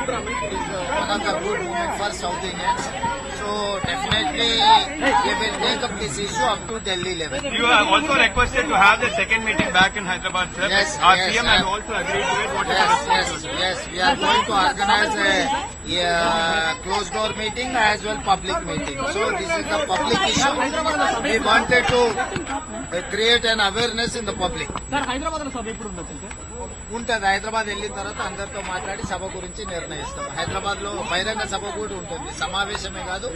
one of the good movement for South Indians. So definitely we will take up this issue up to Delhi level. You have also requested to have the second meeting back in Hyderabad, sir. Yes, Our yes, CM has also agreed to it. What is Yes, the yes, yes. We are going to organize a closed door meeting as well public meeting. So this is the public issue. We wanted to create an awareness in the public. ఉంటుంది. హైదరాబాద్ వెళ్ళిన తర్వాత అందరితో మాట్లాడి సభ గురించి నిర్ణయిస్తాం. హైదరాబాద్ లో బహిరంగ సభ కూడా ఉంటుంది. సమావేశమే కాదు,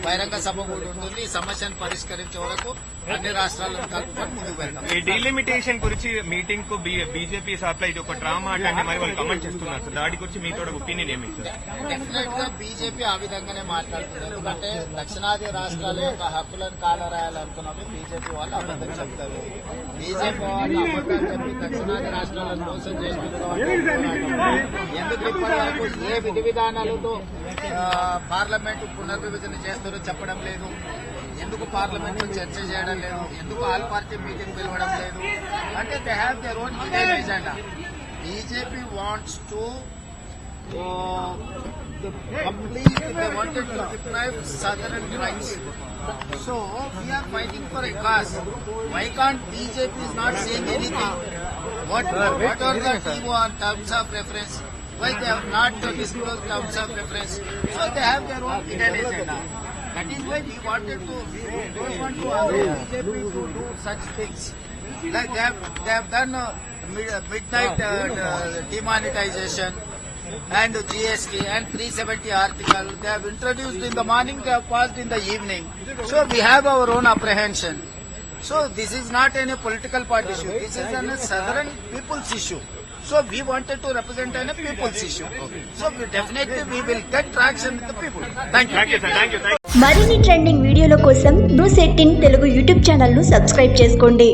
బహిరంగ సభ కూడా ఉంటుంది. ఈ సమస్యను పరిష్కరించే వరకు అన్ని రాష్ట్రాలను కలుపుకొని ముందుకు వెళ్తాం. ఈ డీలిమిటేషన్ గురించి మీటింగ్ కు బీజేపీ సప్లై ఇది ఒక డ్రామా అంటే మరి వాళ్ళు కమెంట్ చేస్తున్నారు సార్. దాడి గురించి మీతో ఒపీనియన్ ఏమి సార్? డెఫినెట్ గా బీజేపీ ఆ విధంగానే మాట్లాడుతుంది. ఎందుకంటే దక్షిణాది రాష్ట్రాల యొక్క హక్కులను కాలరాయాలనుకున్నప్పుడు బీజేపీ వాళ్ళు అబద్ధం చెప్తారు. బీజేపీ వాళ్ళు అబద్ధాలు చెప్పి దక్షిణాది రాష్ట్రాలను మోసం చేస్తున్నారు. ఎందుకు ఇప్పటి వరకు ఏ విధి విధానాలతో పార్లమెంటు పునర్విభజన చేస్తారో చెప్పడం లేదు. ఎందుకు పార్లమెంట్ లో చర్చ చేయడం లేదు, ఎందుకు ఆల్ పార్టీ మీటింగ్ పిలవడం లేదు అంటే they have their own hidden agenda. BJP wants to complete, they wanted to deprive southern rights. So we are fighting for a cause. Why can't BJP is not saying anything? What are the TIWO on terms of reference? Why they have not disclosed terms of reference? So they have their own hidden agenda. That is why we don't want to allow BJP to do such things. Like they have done midnight demonetization and GST and 370 article. They have introduced in the morning, they have passed in the evening. So we have our own apprehension. So this is not any political party issue. This is a southern people's issue. So we wanted to represent a people's issue. So we will get traction with the people. Thank you. Thank you, sir. Thank you. మరిన్ని trending వీడియోల కోసం news 18 Telugu YouTube channel ను subscribe చేసుకోండి.